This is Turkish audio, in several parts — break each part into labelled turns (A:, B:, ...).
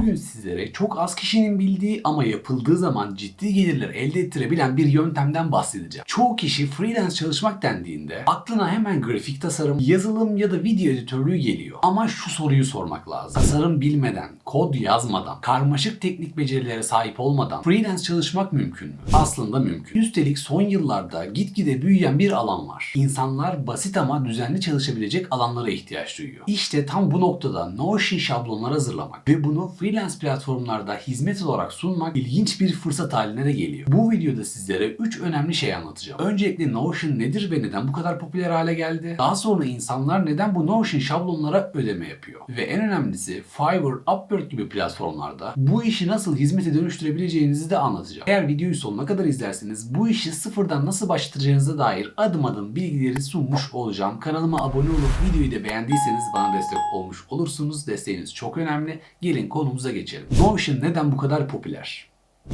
A: Bugün sizlere çok az kişinin bildiği ama yapıldığı zaman ciddi gelirler elde ettirebilen bir yöntemden bahsedeceğim. Çoğu kişi freelance çalışmak dendiğinde aklına hemen grafik tasarım, yazılım ya da video editörlüğü geliyor. Ama şu soruyu sormak lazım. Tasarım bilmeden, kod yazmadan, karmaşık teknik becerilere sahip olmadan freelance çalışmak mümkün mü? Aslında mümkün. Üstelik son yıllarda gitgide büyüyen bir alan var. İnsanlar basit ama düzenli çalışabilecek alanlara ihtiyaç duyuyor. İşte tam bu noktada Notion şablonları hazırlamak ve bunu freelance platformlarda hizmet olarak sunmak ilginç bir fırsat haline de geliyor. Bu videoda sizlere 3 önemli şey anlatacağım. Öncelikle Notion nedir ve neden bu kadar popüler hale geldi? Daha sonra insanlar neden bu Notion şablonlara ödeme yapıyor? Ve en önemlisi Fiverr, Upwork gibi platformlarda bu işi nasıl hizmete dönüştürebileceğinizi de anlatacağım. Eğer videoyu sonuna kadar izlerseniz bu işi sıfırdan nasıl başlatacağınıza dair adım adım bilgileri sunmuş olacağım. Kanalıma abone olup videoyu da beğendiyseniz bana destek olmuş olursunuz. Desteğiniz çok önemli. Gelin konumuza geçelim. Notion neden bu kadar popüler?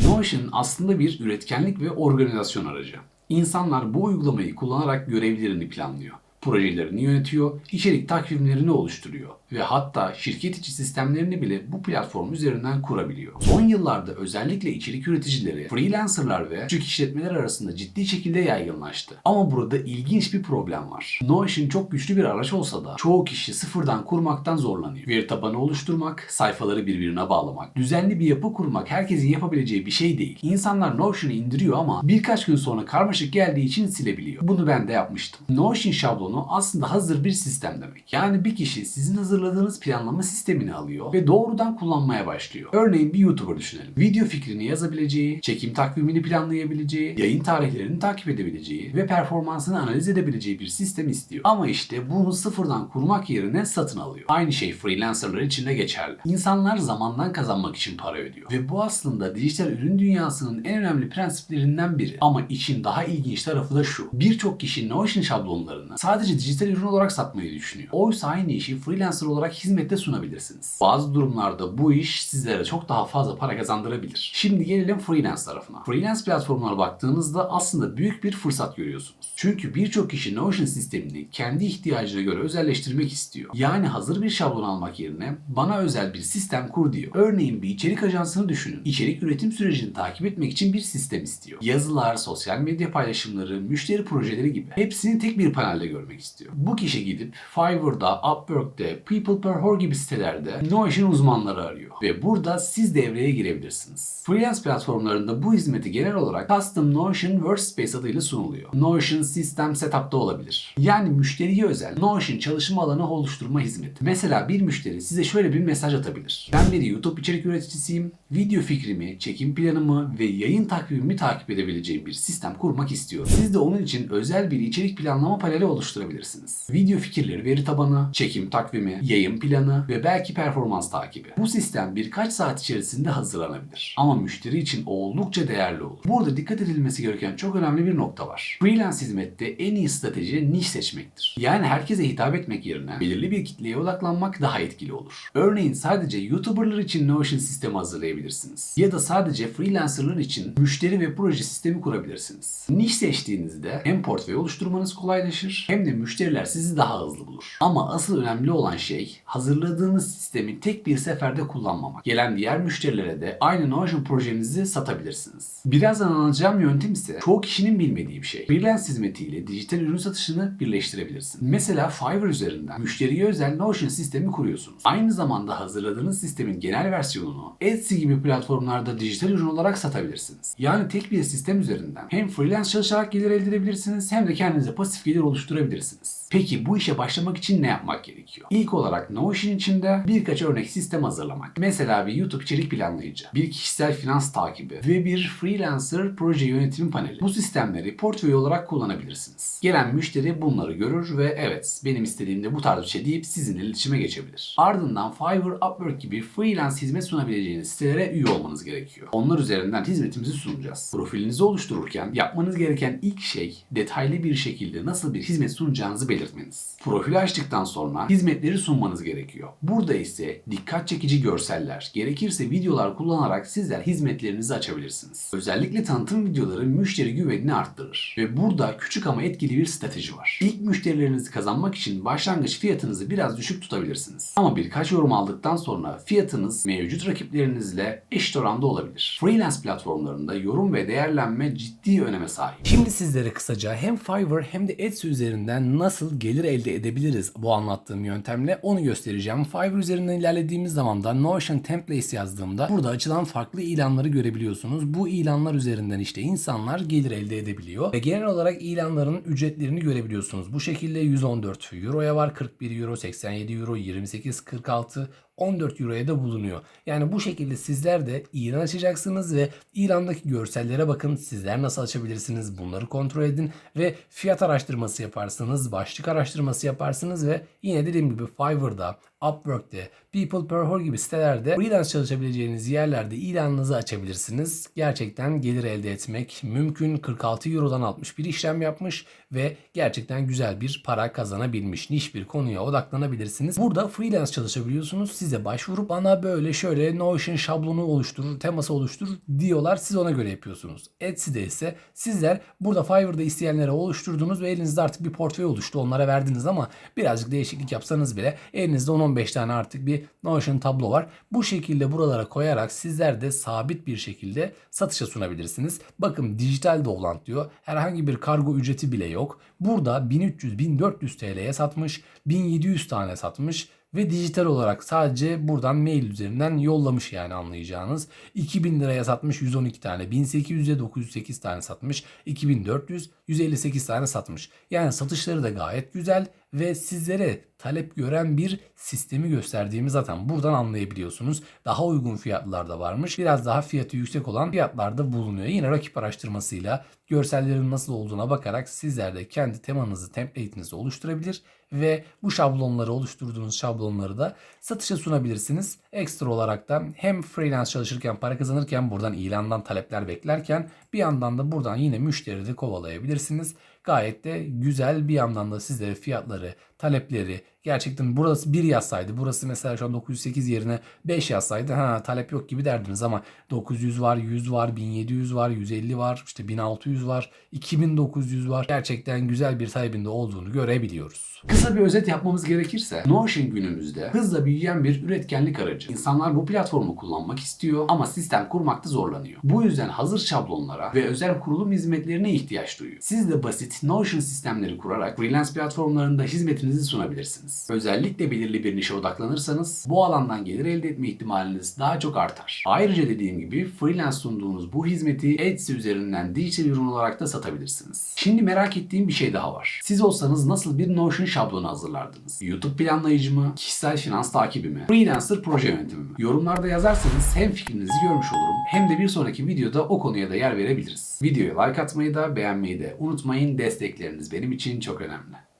A: Notion aslında bir üretkenlik ve organizasyon aracı. İnsanlar bu uygulamayı kullanarak görevlerini planlıyor, projelerini yönetiyor, içerik takvimlerini oluşturuyor ve hatta şirket içi sistemlerini bile bu platform üzerinden kurabiliyor. Son yıllarda özellikle içerik üreticileri, freelancerlar ve küçük işletmeler arasında ciddi şekilde yaygınlaştı. Ama burada ilginç bir problem var. Notion çok güçlü bir araç olsa da çoğu kişi sıfırdan kurmaktan zorlanıyor. Veri tabanı oluşturmak, sayfaları birbirine bağlamak, düzenli bir yapı kurmak herkesin yapabileceği bir şey değil. İnsanlar Notion'u indiriyor ama birkaç gün sonra karmaşık geldiği için silebiliyor. Bunu ben de yapmıştım. Notion şablonu aslında hazır bir sistem demek. Yani bir kişi sizin hazırladığınız planlama sistemini alıyor ve doğrudan kullanmaya başlıyor. Örneğin bir YouTuber düşünelim. Video fikrini yazabileceği, çekim takvimini planlayabileceği, yayın tarihlerini takip edebileceği ve performansını analiz edebileceği bir sistem istiyor. Ama işte bunu sıfırdan kurmak yerine satın alıyor. Aynı şey freelancerlar için de geçerli. İnsanlar zamandan kazanmak için para ödüyor. Ve bu aslında dijital ürün dünyasının en önemli prensiplerinden biri. Ama işin daha ilginç tarafı da şu. Birçok kişi Notion şablonlarını sadece dijital ürün olarak satmayı düşünüyor. Oysa aynı işi freelancer olarak hizmette sunabilirsiniz. Bazı durumlarda bu iş sizlere çok daha fazla para kazandırabilir. Şimdi gelelim freelance tarafına. Freelance platformlara baktığınızda aslında büyük bir fırsat görüyorsunuz. Çünkü birçok kişi Notion sistemini kendi ihtiyacına göre özelleştirmek istiyor. Yani hazır bir şablon almak yerine bana özel bir sistem kur diyor. Örneğin bir içerik ajansını düşünün. İçerik üretim sürecini takip etmek için bir sistem istiyor. Yazılar, sosyal medya paylaşımları, müşteri projeleri gibi hepsini tek bir panelde görmek istiyor. Bu kişi gidip Fiverr'da, Upwork'te, People Per Hour gibi sitelerde Notion uzmanları arıyor. Ve burada siz devreye girebilirsiniz. Freelance platformlarında bu hizmeti genel olarak Custom Notion Workspace adıyla sunuluyor. Notion System Setup'ta olabilir. Yani müşteriye özel Notion çalışma alanı oluşturma hizmeti. Mesela bir müşteri size şöyle bir mesaj atabilir. Ben bir YouTube içerik üreticisiyim. Video fikrimi, çekim planımı ve yayın takvimimi takip edebileceğim bir sistem kurmak istiyorum. Siz de onun için özel bir içerik planlama paneli oluşturabilirsiniz. Video fikirleri veri tabanı, çekim takvimi, yayın planı ve belki performans takibi. Bu sistem birkaç saat içerisinde hazırlanabilir. Ama müşteri için oldukça değerli olur. Burada dikkat edilmesi gereken çok önemli bir nokta var. Freelance hizmette en iyi strateji niş seçmektir. Yani herkese hitap etmek yerine belirli bir kitleye odaklanmak daha etkili olur. Örneğin sadece YouTuber'lar için Notion sistemi hazırlayabilirsiniz. Ya da sadece freelancer'lar için müşteri ve proje sistemi kurabilirsiniz. Niş seçtiğinizde hem portföy oluşturmanız kolaylaşır hem de müşteriler sizi daha hızlı bulur. Ama asıl önemli olan şey hazırladığınız sistemi tek bir seferde kullanmamak. Gelen diğer müşterilere de aynı Notion projenizi satabilirsiniz. Birazdan anlatacağım yöntem ise çoğu kişinin bilmediği bir şey. Freelance hizmetiyle dijital ürün satışını birleştirebilirsiniz. Mesela Fiverr üzerinden müşteriye özel Notion sistemi kuruyorsunuz. Aynı zamanda hazırladığınız sistemin genel versiyonunu Etsy gibi platformlarda dijital ürün olarak satabilirsiniz. Yani tek bir sistem üzerinden hem freelance çalışarak gelir elde edebilirsiniz hem de kendinize pasif gelir oluşturabilirsiniz. Peki bu işe başlamak için ne yapmak gerekiyor? İlk olarak Notion içinde birkaç örnek sistem hazırlamak. Mesela bir YouTube içerik planlayıcı, bir kişisel finans takibi ve bir freelancer proje yönetimi paneli. Bu sistemleri portföy olarak kullanabilirsiniz. Gelen müşteri bunları görür ve evet benim istediğim de bu tarz bir şey deyip sizinle iletişime geçebilir. Ardından Fiverr, Upwork gibi freelance hizmet sunabileceğiniz sitelere üye olmanız gerekiyor. Onlar üzerinden hizmetimizi sunacağız. Profilinizi oluştururken yapmanız gereken ilk şey detaylı bir şekilde nasıl bir hizmet sunacağınızı belirlemek. belirtmeniz. Profili açtıktan sonra hizmetleri sunmanız gerekiyor. Burada ise dikkat çekici görseller, gerekirse videolar kullanarak sizler hizmetlerinizi açabilirsiniz. Özellikle tanıtım videoları müşteri güvenini arttırır. Ve burada küçük ama etkili bir strateji var. İlk müşterilerinizi kazanmak için başlangıç fiyatınızı biraz düşük tutabilirsiniz. Ama birkaç yorum aldıktan sonra fiyatınız mevcut rakiplerinizle eşit oranda olabilir. Freelance platformlarında yorum ve değerlenme ciddi öneme sahip.
B: Şimdi sizlere kısaca hem Fiverr hem de Etsy üzerinden nasıl gelir elde edebiliriz bu anlattığım yöntemle onu göstereceğim. Fiverr üzerinden ilerlediğimiz zaman da Notion Templates yazdığımda burada açılan farklı ilanları görebiliyorsunuz. Bu ilanlar üzerinden işte insanlar gelir elde edebiliyor ve genel olarak ilanların ücretlerini görebiliyorsunuz. Bu şekilde 114 Euro'ya var, 41 Euro, 87 Euro, 28, 46, 14 Euro'ya da bulunuyor. Yani bu şekilde sizler de ilan açacaksınız ve İran'daki görsellere bakın. Sizler nasıl açabilirsiniz? Bunları kontrol edin ve fiyat araştırması yaparsınız, başlık araştırması yaparsınız ve yine dediğim gibi Fiverr'da, Upwork'te, People Per Hour gibi sitelerde freelance çalışabileceğiniz yerlerde ilanınızı açabilirsiniz. Gerçekten gelir elde etmek mümkün. 46 Euro'dan 61 işlem yapmış ve gerçekten güzel bir para kazanabilmiş. Niş bir konuya odaklanabilirsiniz. Burada freelance çalışabiliyorsunuz. Size başvurup bana böyle şöyle Notion şablonu oluşturur, teması oluşturur diyorlar. Siz ona göre yapıyorsunuz. Etsy'de ise sizler burada Fiverr'da isteyenlere oluşturdunuz ve elinizde artık bir portföy oluştu. Onlara verdiniz ama birazcık değişiklik yapsanız bile elinizde 10-15 tane artık bir Notion tablo var. Bu şekilde buralara koyarak sizler de sabit bir şekilde satışa sunabilirsiniz. Bakın dijital dolant diyor. Herhangi bir kargo ücreti bile yok. Burada 1300-1400 TL'ye satmış. 1700 tane satmış. Ve dijital olarak sadece buradan mail üzerinden yollamış yani anlayacağınız. 2000 liraya satmış 112 tane. 1800'e 908 tane satmış. 2400 158 tane satmış. Yani satışları da gayet güzel ve sizlere talep gören bir sistemi gösterdiğimi zaten buradan anlayabiliyorsunuz. Daha uygun fiyatlar da varmış. Biraz daha fiyatı yüksek olan fiyatlar da bulunuyor. Yine rakip araştırmasıyla görsellerin nasıl olduğuna bakarak sizler de kendi temanızı, template'inizi oluşturabilir ve bu şablonları oluşturduğunuz şablonları da satışa sunabilirsiniz. Ekstra olarak da hem freelance çalışırken para kazanırken buradan ilandan talepler beklerken bir yandan da buradan yine müşteri de kovalayabilirsiniz. Gayet de güzel, bir yandan da sizlere fiyatları, talepleri gerçekten burası 1 yazsaydı, burası mesela şu an 908 yerine 5 yazsaydı talep yok gibi derdiniz ama 900 var, 100 var, 1700 var, 150 var, işte 1600 var, 2900 var. Gerçekten güzel bir talebinde olduğunu görebiliyoruz.
A: Kısa bir özet yapmamız gerekirse Notion günümüzde hızla büyüyen bir üretkenlik aracı. İnsanlar bu platformu kullanmak istiyor ama sistem kurmakta zorlanıyor. Bu yüzden hazır şablonlara ve özel kurulum hizmetlerine ihtiyaç duyuyor. Siz de basit Notion sistemleri kurarak freelance platformlarında hizmetinizi sunabilirsiniz. Özellikle belirli bir nişe odaklanırsanız bu alandan gelir elde etme ihtimaliniz daha çok artar. Ayrıca dediğim gibi freelance sunduğunuz bu hizmeti Etsy üzerinden dijital ürün olarak da satabilirsiniz. Şimdi merak ettiğim bir şey daha var. Siz olsanız nasıl bir Notion şablonu hazırlardınız? YouTube planlayıcı mı? Kişisel finans takibi mi? Freelancer proje yönetimi mi? Yorumlarda yazarsanız hem fikrinizi görmüş olurum hem de bir sonraki videoda o konuya da yer verebiliriz. Videoya like atmayı da beğenmeyi de unutmayın. Destekleriniz benim için çok önemli.